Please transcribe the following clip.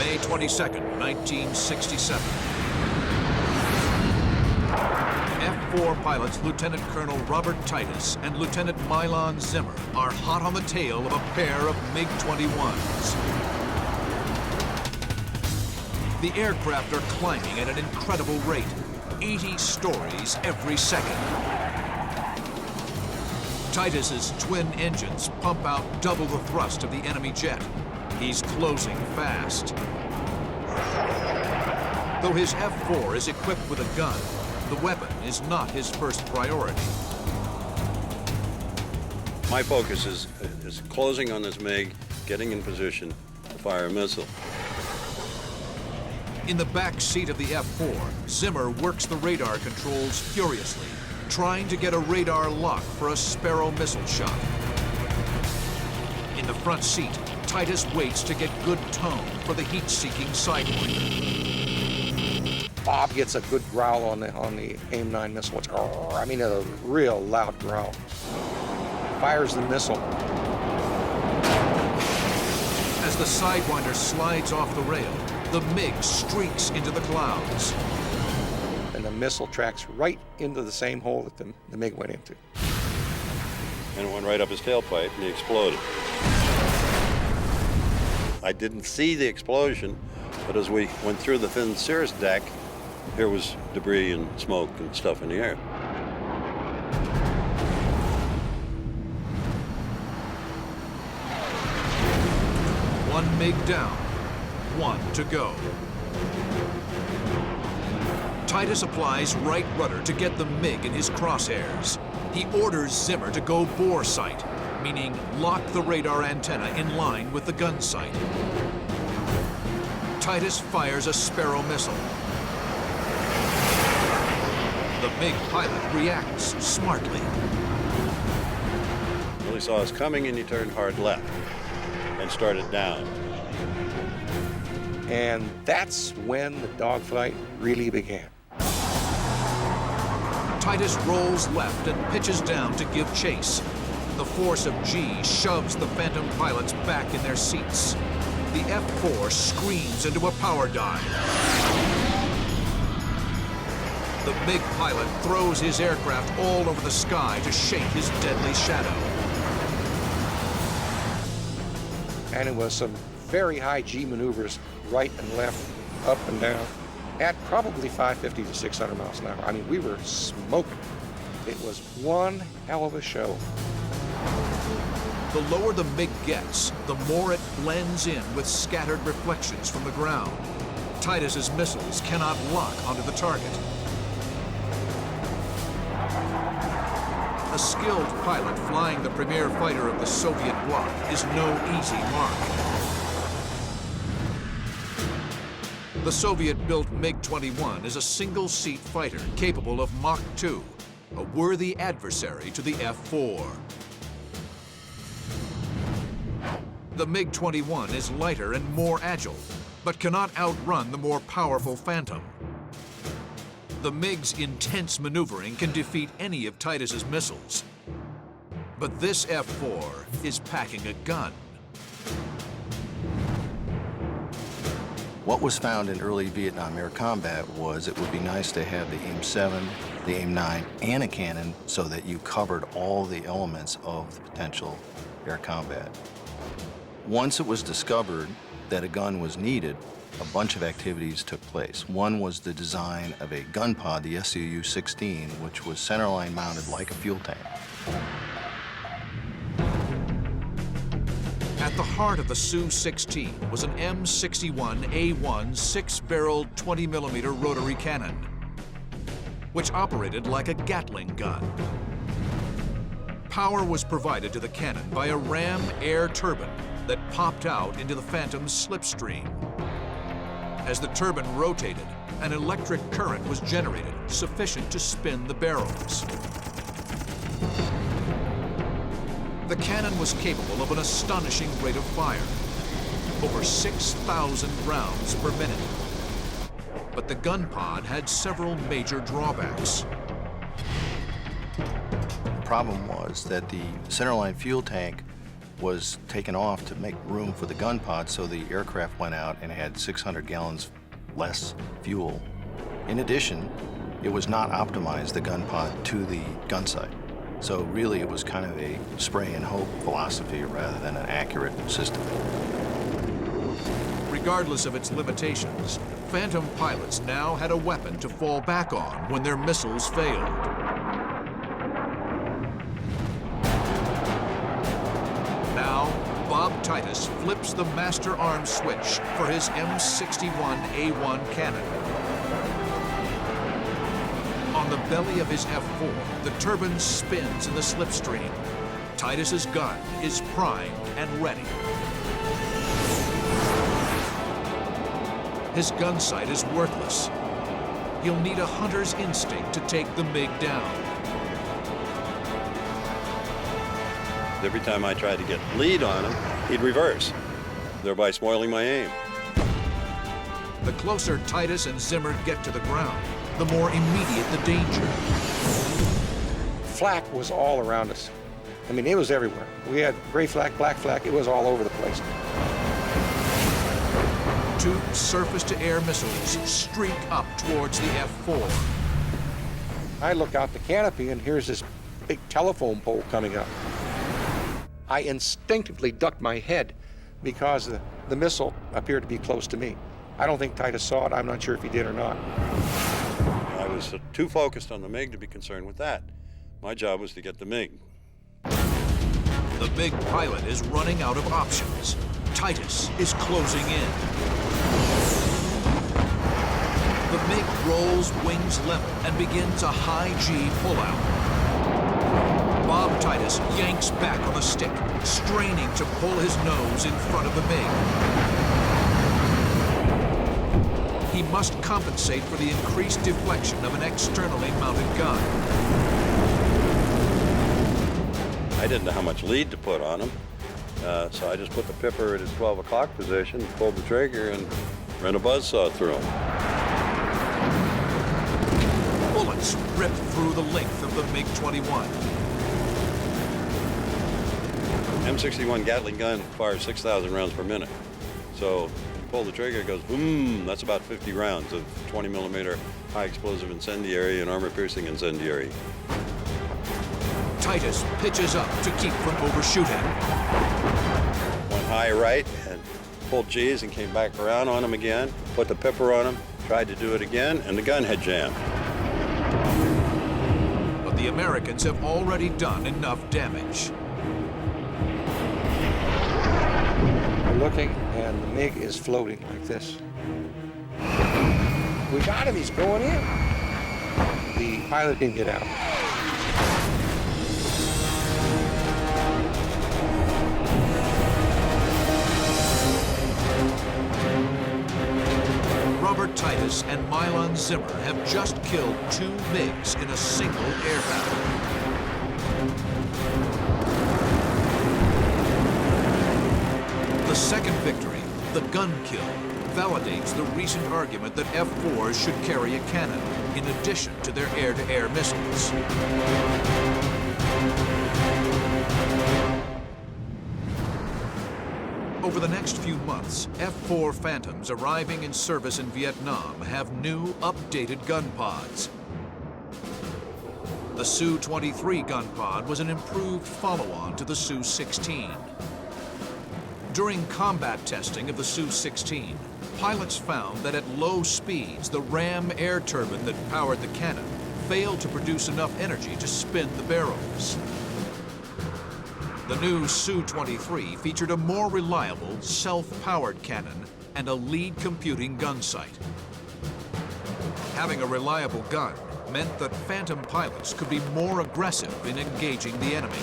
May 22nd, 1967. F-4 pilots Lieutenant Colonel Robert Titus and Lieutenant Milan Zimmer are hot on the tail of a pair of MiG-21s. The aircraft are climbing at an incredible rate, 80 stories every second. Titus's twin engines pump out double the thrust of the enemy jet. He's closing fast. Though his F-4 is equipped with a gun, the weapon is not his first priority. My focus is closing on this MiG, getting in position to fire a missile. In the back seat of the F-4, Zimmer works the radar controls furiously, trying to get a radar lock for a Sparrow missile shot. In the front seat, Titus waits to get good tone for the heat-seeking Sidewinder. Bob gets a good growl on the AIM-9 missile. It's, I mean, a real loud growl. Fires the missile. As the Sidewinder slides off the rail, the MiG streaks into the clouds. And the missile tracks right into the same hole that the MiG went into. And it went right up his tailpipe, and he exploded. I didn't see the explosion, but as we went through the thin cirrus deck, there was debris and smoke and stuff in the air. One MiG down, one to go. Titus applies right rudder to get the MiG in his crosshairs. He orders Zimmer to go bore sight, meaning lock the radar antenna in line with the gun sight. Titus fires a Sparrow missile. The MiG pilot reacts smartly. Well, he saw us coming, and he turned hard left and started down. And that's when the dogfight really began. Titus rolls left and pitches down to give chase. The force of G shoves the Phantom pilots back in their seats. The F-4 screams into a power dive. The MiG pilot throws his aircraft all over the sky to shake his deadly shadow. And it was some very high G maneuvers, right and left, up and down, at probably 550 to 600 miles an hour. I mean, we were smoking. It was one hell of a show. The lower the MiG gets, the more it blends in with scattered reflections from the ground. Titus's missiles cannot lock onto the target. A skilled pilot flying the premier fighter of the Soviet bloc is no easy mark. The Soviet-built MiG-21 is a single-seat fighter capable of Mach 2, a worthy adversary to the F-4. The MiG-21 is lighter and more agile, but cannot outrun the more powerful Phantom. The MiG's intense maneuvering can defeat any of Titus's missiles. But this F-4 is packing a gun. What was found in early Vietnam air combat was it would be nice to have the AIM-7, the AIM-9, and a cannon so that you covered all the elements of the potential air combat. Once it was discovered that a gun was needed, a bunch of activities took place. One was the design of a gun pod, the SU-16, which was centerline mounted like a fuel tank. At the heart of the Su-16 was an M61A1 six-barreled 20mm rotary cannon, which operated like a Gatling gun. Power was provided to the cannon by a ram air turbine that popped out into the Phantom's slipstream. As the turbine rotated, an electric current was generated sufficient to spin the barrels. The cannon was capable of an astonishing rate of fire, over 6,000 rounds per minute. But the gun pod had several major drawbacks. The problem was that the centerline fuel tank was taken off to make room for the gun pod, so the aircraft went out and had 600 gallons less fuel. In addition, it was not optimized, the gun pod, to the gun sight. So really it was kind of a spray and hope philosophy rather than an accurate system. Regardless of its limitations, Phantom pilots now had a weapon to fall back on when their missiles failed. Now, Bob Titus flips the master arm switch for his M61 A1 cannon. On the belly of his F4, the turbine spins in the slipstream. Titus's gun is primed and ready. His gun sight is worthless. He'll need a hunter's instinct to take the MiG down. Every time I tried to get lead on him, he'd reverse, thereby spoiling my aim. The closer Titus and Zimmer get to the ground, the more immediate the danger. Flak was all around us. I mean, it was everywhere. We had gray flak, black flak, it was all over the place. Two surface-to-air missiles streak up towards the F4. I look out the canopy and here's this big telephone pole coming up. I instinctively ducked my head because the missile appeared to be close to me. I don't think Titus saw it. I'm not sure if he did or not. I was too focused on the MiG to be concerned with that. My job was to get the MiG. The MiG pilot is running out of options. Titus is closing in. The MiG rolls wings level and begins a high G pullout. Bob Titus yanks back on the stick, straining to pull his nose in front of the MiG. He must compensate for the increased deflection of an externally mounted gun. I didn't know how much lead to put on him, so I just put the pipper at his 12 o'clock position, pulled the trigger, and ran a buzzsaw through him. Bullets rip through the length of the MiG-21. M61 Gatling gun fires 6,000 rounds per minute. So you pull the trigger, it goes boom. That's about 50 rounds of 20 millimeter high explosive incendiary and armor piercing incendiary. Titus pitches up to keep from overshooting. Went high right and pulled G's and came back around on him again, put the pipper on him, tried to do it again, and the gun had jammed. But the Americans have already done enough damage. We're looking, and the MiG is floating like this. We got him, he's going in. The pilot didn't get out. Robert Titus and Milan Zimmer have just killed 2 MiGs in a single air battle. The second victory, the gun kill, validates the recent argument that F-4s should carry a cannon, in addition to their air-to-air missiles. Over the next few months, F-4 Phantoms arriving in service in Vietnam have new, updated gun pods. The Su-23 gun pod was an improved follow-on to the Su-16. During combat testing of the Su-16, pilots found that at low speeds, the ram air turbine that powered the cannon failed to produce enough energy to spin the barrels. The new Su-23 featured a more reliable, self-powered cannon and a lead computing gun sight. Having a reliable gun meant that Phantom pilots could be more aggressive in engaging the enemy.